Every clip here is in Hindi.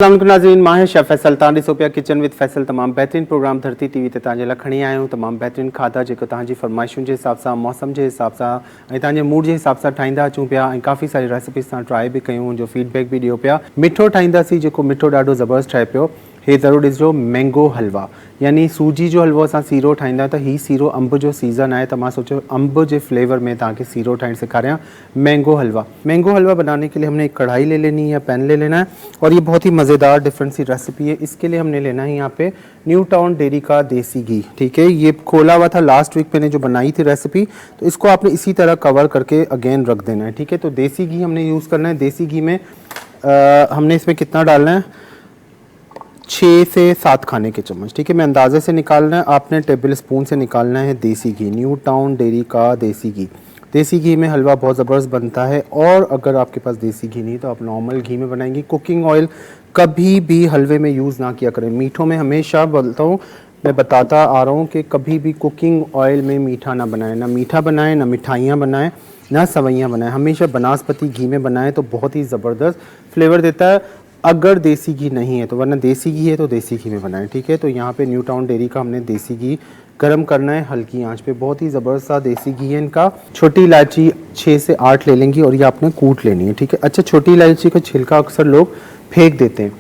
नाज़रीन, मां शेफ़ फैसल तव्हां ॾिसो पिया किचन विद फैसल। तमामु बहितरीन प्रोग्राम धरती टीवी ते तव्हांजे लाइ खणी आया आहियूं। तमामु बहितरीन खाधा जेको तव्हांजी फरमाइशुनि जे हिसाब सां, मौसम जे हिसाब सां ऐं तव्हांजे मूड जे हिसाब सां ठाहींदा अचूं पिया ऐं काफ़ी सारी रेसिपीज़ तव्हां ट्राई बि कयूं, जो फीडबैक बि ॾियो पिया। मिठो ठाहींदासीं, जेको मिठो ॾाढो ज़बरदस्त ठहे पियो। हे ज़रूरु ॾिसिजो, मैंगो हलवा यानी सूजी जो हलवो असां सीरो ठाहींदा त हीउ सीरो अंब जो सीज़न आहे, त मां सोचो अंब जे फ्लेवर में तव्हांखे सीरो ठाहिण सेखारियां। मैंगो हलवा बनाने के लिए हमने एक कढ़ाई ले लेनी है या पैन ले लेना है, और ये बहुत ही मज़ेदार डिफरेंट सी रेसिपी है। इसके लिए हमने लेना है यहाँ पे न्यू टाउन डेयरी का देसी घी। ठीक है, ये खोला हुआ था लास्ट वीक मैंने जो बनाई थी रेसिपी, तो इसको आपने इसी तरह कवर करके अगेन रख देना है। ठीक है, तो देसी घी हमने यूज़ करना है। देसी घी में हमने इसमें कितना डालना है, 6 से 7 खाने के चम्मच। ठीक है, मैं अंदाजे से निकालना है, आपने टेबल स्पून से निकालना है देसी घी। न्यू टाउन डेयरी का देसी घी। देसी घी में हलवा बहुत ज़बरदस्त बनता है, और अगर आपके पास देसी घी नहीं तो आप नॉर्मल घी में बनाएंगे। कुकिंग ऑयल कभी भी हलवे में यूज़ ना किया करें। मीठों में हमेशा बोलता हूँ, मैं बताता आ रहा हूँ कि कभी भी कुकिंग ऑयल में मीठा ना बनाएं, ना मीठा बनाएं, ना मिठाइयाँ बनाएं, ना सवैयाँ बनाएं। हमेशा बनास्पति घी में बनाएं तो बहुत ही ज़बरदस्त फ्लेवर देता है, अगर देसी घी नहीं है तो। वरना देसी घी है तो देसी घी में बनाएं। ठीक है, तो यहाँ पे न्यू टाउन डेयरी का हमने देसी घी गरम करना है हल्की आंच पे। बहुत ही ज़बरदस्त सा देसी घी है इनका। छोटी इलायची 6 से 8 ले लेंगी, और ये आपने कूट लेनी है। ठीक है, अच्छा, छोटी इलायची का छिलका अक्सर लोग फेंक देते हैं।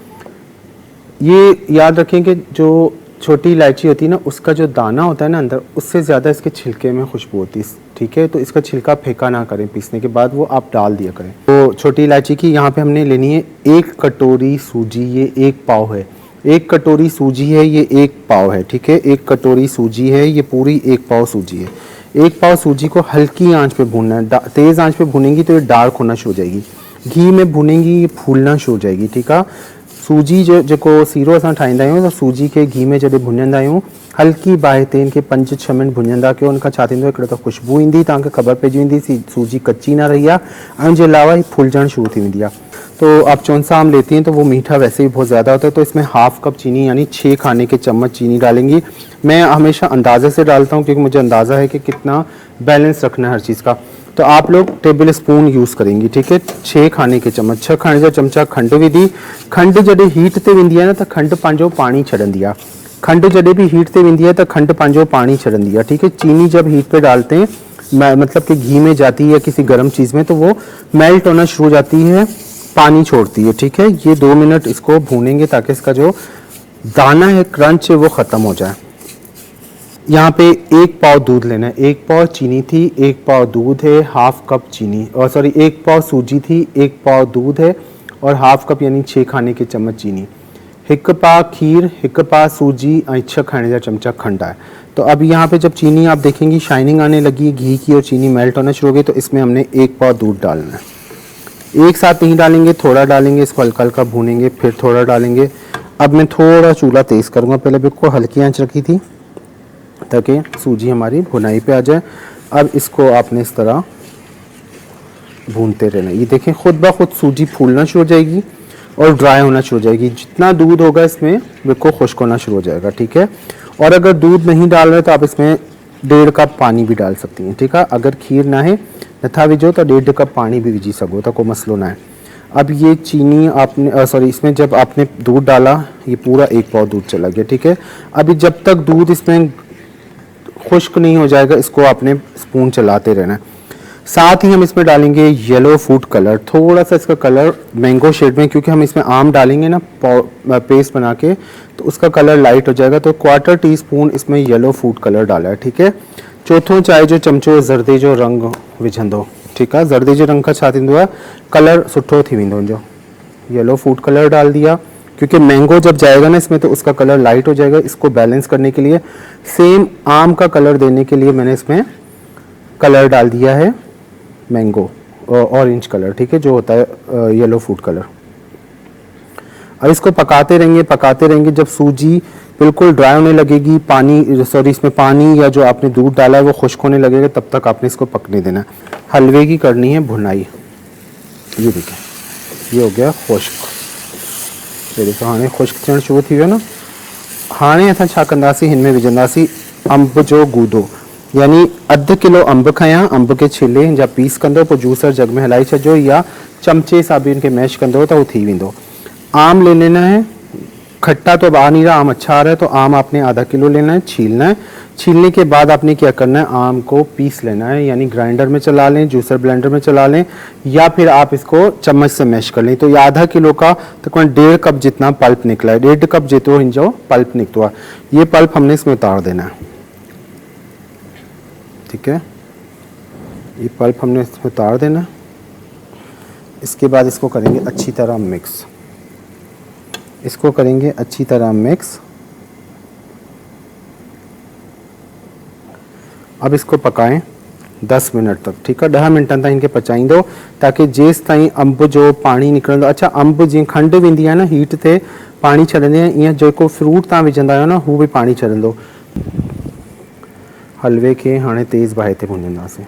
ये याद रखें कि जो छोटी इलायची होती है ना, उसका जो दाना होता है ना अंदर, उससे ज़्यादा इसके छिलके में खुशबू होती है। ठीक है, तो इसका छिलका फेंका ना करें, पीसने के बाद वो आप डाल दिया करें। तो छोटी इलायची की यहाँ पे हमने लेनी है 1 कटोरी सूजी, ये 1 पाव है। 1 कटोरी सूजी है, ये 1 पाव है। ठीक है, 1 कटोरी सूजी है, ये पूरी 1 पाव सूजी है। 1 पाव सूजी को हल्की आंच पे भूनना है। तेज़ आंच पे भूनेंगी तो ये डार्क होना शुरू हो जाएगी। घी में भूनेंगी, ये फूलना शुरू हो जाएगी। ठीक है, सूजी जो सीरो असां ठाहींदा आहियूं, तो सूजी के घी में जॾहिं भुञंदा आहियूं, हल्की बाहि ते इनखे 5-6 मिनट भुञंदा कयो। उनखां छा थींदो, हिकिड़ो त ख़ुशबू ईंदी, तव्हांखे ख़बर पइजी वेंदी सूजी कच्ची ना रही आहे, ऐं उनजे अलावा ही फूलजण शुरू थी वेंदी आहे। तो आप कौन सा आम लेती हैं तो वो मीठा वैसे ही बहुत ज़्यादा होता है, तो इसमें हाफ कप चीनी यानी 6 खाने के चम्मच चीनी डालेंगी। मैं हमेशा अंदाजे से डालता हूँ, क्योंकि मुझे अंदाज़ा है कि कितना बैलेंस रखना है हर चीज़ का। तो आप लोग टेबल स्पून यूज़ करेंगी। ठीक है, 6 खाने के चम्मच, 6 खाने जा चमचा खंड विधी। खंड जॾहिं हीट ते वेंदी आहे न, त खंड पंहिंजो पानी छॾंदी आहे। खंड जॾहिं भी हीट ते वेंदी है तो खंड पंहिंजो पानी छॾंदी है। ठीक है, चीनी जब हीट पे डालते हैं, मतलब कि घी में जाती है या किसी गर्म चीज़ में, तो वो मेल्ट होना शुरू हो जाती है, पानी छोड़ती है। ठीक है, ये 2 मिनट इसको भूनेंगे ताकि इसका जो दाना है, क्रंच है, वो ख़त्म हो जाए। यहाँ पे 1 पाव दूध लेना है। 1 पाव चीनी थी, 1 पाव दूध है, हाफ कप चीनी, और सॉरी 1 पाव सूजी थी, 1 पाव दूध है, और हाफ कप यानी 6 खाने के चम्मच चीनी। 1 पा खीर, 1 पा सूजी, और 6 खाने का चमचा खंड है। तो अब यहाँ पे जब चीनी आप देखेंगी शाइनिंग आने लगी घी की, और चीनी मेल्ट होना शुरू हो गई, तो इसमें हमने 1 पाव दूध डालना है। एक साथ नहीं डालेंगे, थोड़ा डालेंगे, इसको हल्का हल्का भूनेंगे, फिर थोड़ा डालेंगे। अब मैं थोड़ा चूल्हा तेज़ करूँगा, पहले बिल्कुल हल्की आंच रखी थी ताकि सूजी हमारी भुनाई पे आ जाए। अब इसको आपने इस तरह भूनते रहना। ये देखें, खुद ब खुद सूजी फूलना शुरू हो जाएगी और ड्राई होना शुरू हो जाएगी। जितना दूध होगा इसमें बिल्कुल खुश्क होना शुरू हो जाएगा। ठीक है, और अगर दूध नहीं डाल रहे तो आप इसमें 1.5 कप पानी भी डाल सकती हैं। ठीक है, अगर खीर ना है नथा विझो तो 1.5 कप पानी भी विझी सको, तो कोई मसलो ना है। अब ये चीनी आपने सॉरी इसमें जब आपने दूध डाला, ये पूरा 1 पाव दूध चला गया। ठीक है, अभी जब तक दूध इसमें खुश्क नहीं हो जाएगा, इसको आपने स्पून चलाते रहना है। साथ ही हम इसमें डालेंगे येलो फूड कलर, थोड़ा सा इसका कलर मैंगो शेड में, क्योंकि हम इसमें आम डालेंगे ना पेस्ट बना के, तो उसका कलर लाइट हो जाएगा। तो 1/4 टीस्पून इसमें येलो फूड कलर डाला है। ठीक है, चौथों चाय जो चमचो जर्दे जो रंग विझंदो। ठीक है, जर्दे जो रंग का छा थींदो आहे, कलर सुठो थी वेंदो जो। येलो फूड कलर डाल दिया, क्योंकि मैंगो जब जाएगा ना इसमें तो उसका कलर लाइट हो जाएगा। इसको बैलेंस करने के लिए, सेम आम का कलर देने के लिए मैंने इसमें कलर डाल दिया है मैंगो ऑरेंज कलर। ठीक है, जो होता है येलो फूड कलर। अब इसको पकाते रहेंगे। जब सूजी बिल्कुल ड्राई होने लगेगी, इसमें पानी या जो आपने दूध डाला है वो खुश्क होने लगेगा, तब तक आपने इसको पकने देना। हलवे की करनी है भुनाई। ये देखें, ये हो गया खुश्क। ये देखो, हाँ खुश्क थियण शुरू थी वियो न। हाँ असां छा कंदासीं, हिन में विझंदासीं अंब जो गूदो, यानी 1/2 किलो अंब खयां, अंब के छिले या पीस कंदो, पोइ जूसर जग में हलाई छॾिजो, या चमचे सां बि इनखे मैश कंदो त उहो थी वेंदो। आम ले लेना है, खट्टा तो अब आ नहीं रहा, आम अच्छा आ रहा है, तो आम आपने आधा किलो लेना है, छीलना है। छीलने के बाद आपने क्या करना है, आम को पीस लेना है, यानी ग्राइंडर में चला लें, जूसर ब्लेंडर में चला लें, या फिर आप इसको चम्मच से मैश कर लें। तो ये आधा किलो का तकरीबन 1.5 कप जितना पल्प निकला है, 1.5 कप जितो हिंजो पल्प निकला है। ये पल्प हमने इसमें उतार देना है, ठीक है। ये पल्प हमने इसमें उतार देना। इसके बाद इसको करेंगे अच्छी तरह मिक्स, इसको करेंगे अच्छी तरह मिक्स। अब इसको पकाएं 10 मिनट तक, ठीक है। 10 मिनट तक इनके पचाईंदो, ताकि जेस ताईं अंब जो पानी निकिरंदो, अच्छा अंब जीअं खंड वेंदी आहे न हीट ते पानी छॾंदी आहे, ईअं जेको फ्रूट तव्हां विझंदा आहियो न हू बि पानी छॾंदो। हलवे खे हाणे तेज़ बाहि ते भुञंदासीं,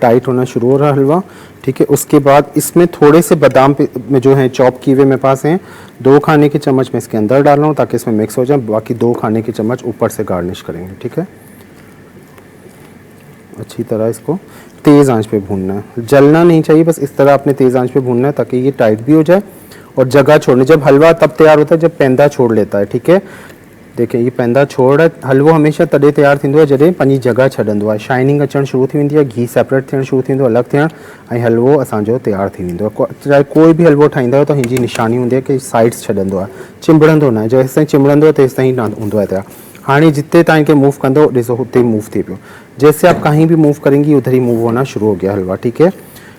टाइट होना शुरू हो रहा हलवा, ठीक है। उसके बाद इसमें थोड़े से बादाम में जो है चॉप किए हुए मेरे पास हैं, 2 खाने के चम्मच मैं इसके अंदर डाल रहा हूँ ताकि इसमें मिक्स हो जाए, बाकी 2 खाने के चम्मच ऊपर से गार्निश करेंगे, ठीक है। अच्छी तरह इसको तेज़ आंच पे भूनना है, जलना नहीं चाहिए, बस इस तरह अपने तेज़ आंच पे भूनना है ताकि ये टाइट भी हो जाए और जगह छोड़ने। जब हलवा तब तैयार होता है जब पैंदा छोड़ लेता है, ठीक है। देखिए ये पैंदा छोड़ रहा है, हलवो हमेशा तॾहिं तैयार थींदो आहे जॾहिं पंहिंजी जगह छॾंदो आहे, शाइनिंग अचणु शुरू थी वेंदी आहे, घी सेपरेट थियणु शुरू थींदो, अलॻि थियणु, ऐं हलवो असांजो तैयार थी वेंदो आहे। चाहे कोई बि हलवो ठाहींदा आहियो त हिनजी निशानी हूंदी आहे कि साइड्स छॾंदो आहे, चिंबड़ंदो न आहे, जेसि ताईं चिंबड़ंदो तेसि ताईं न हूंदो आहे तैयार। हाँ जितने तव्हां इनके मूव कंदो ॾिसो हुते मूव थी पियो, जैसे आप कहीं भी मूव करेंगी उधर ही मूव होना शुरू हो गया हलवा, ठीक है।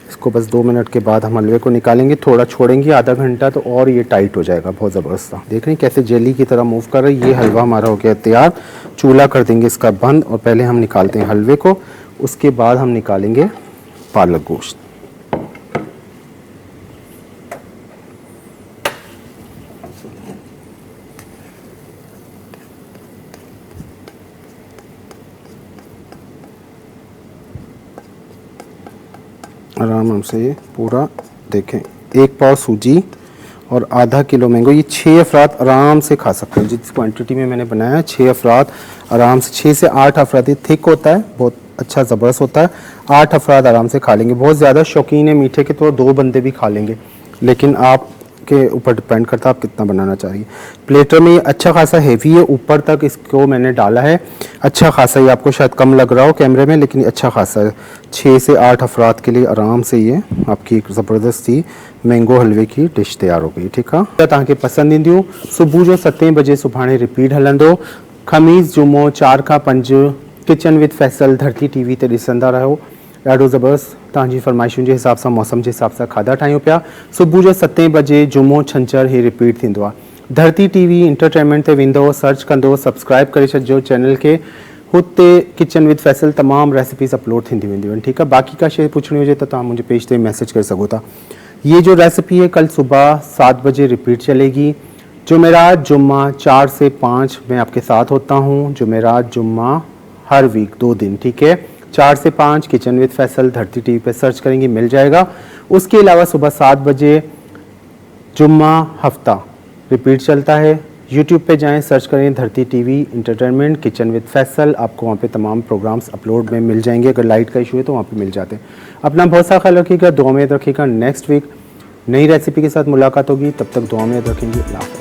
इसको बस 2 मिनट के बाद हम हलवे को निकालेंगे, थोड़ा छोड़ेंगे आधा घंटा तो और ये टाइट हो जाएगा बहुत ज़बरदस्त। देख रहे हैं कैसे जेली की तरह मूव कर रही है। ये हलवा हमारा हो गया तैयार, चूल्हा कर देंगे इसका बंद और पहले हम निकालते हैं हलवे को, उसके बाद हम निकालेंगे पालक गोश्त। आराम से ये पूरा देखें, 1 पाव सूजी और आधा किलो मैंगो, ये 6 अफराद आराम से खा सकते हैं। जिस क्वांटिटी में मैंने बनाया 6 अफराद आराम से, 6 से 8 अफराद, ये थिक होता है, बहुत अच्छा ज़बरदस्त होता है, 8 अफराद आराम से खा लेंगे। बहुत ज़्यादा शौकीन है मीठे के तो 2 बंदे भी खा लेंगे, लेकिन आप के ऊपर डिपेंड करता है आप कितना बनाना चाहिए। प्लेटर में ये अच्छा खासा हेवी है, ऊपर तक इसको मैंने डाला है अच्छा खासा, ये आपको शायद कम लग रहा हो कैमरे में लेकिन अच्छा खासा है। 6 से 8 अफराद के लिए आराम से ये आपकी एक ज़बरदस्त सी मैंगो हलवे की डिश तैयार हो गई, ठीक है। तव्हांखे पसंदि ईंदियूं। सुबुह जो 7 बजे सुभाणे रिपीट हलंदो, ख़मीस जुमो 4 खां 5 किचन विद फैसल धरती टीवी ते ॾिसंदा रहो। ॾाढो ज़बरदस्त तव्हांजी फरमाइशुनि जे हिसाब सां मौसम जे हिसाब सां खाधा ठाहियूं पिया। सुबुह जो 7 बजे जुमो छंछरु ही रिपीट थींदो आहे। धरती टीवी इंटरटेनमेंट ते वेंदो, सर्च कंदो, सब्सक्राइब करे छॾिजो चैनल खे, हुते किचन विद फैसल तमामु रेसिपीज़ अपलोड थींदी वेंदियूं आहिनि, ठीकु आहे। बाक़ी का शइ पुछणी हुजे त तव्हां मुंहिंजे पेज ते मैसेज करे सघो था। ये जो रेसिपी है कल सुबह 7 बजे रिपीट चलेगी। जुमेरात जुम्मा 4 से 5 मैं आपके साथ होता हूँ। जुमेरात जुम्मा हर वीक 2 दिन, ठीक है। 4 से 5 किचन विद फैसल धरती टीवी पे सर्च करेंगे मिल जाएगा। उसके अलावा सुबह 7 बजे जुम्मा हफ्ता रिपीट चलता है। यूट्यूब पे जाएं, सर्च करें धरती TV entertainment kitchen with Faisal, आपको वहाँ पे तमाम प्रोग्राम्स अपलोड में मिल जाएंगे। अगर लाइट का इशू है तो वहाँ पे मिल जाते हैं। अपना बहुत सा ख्याल रखिएगा, दुआ में याद रखिएगा। नेक्स्ट वीक नई रेसिपी के साथ मुलाकात होगी, तब तक दुआ में याद रखेंगे। अल्लाह हाफ़िज़।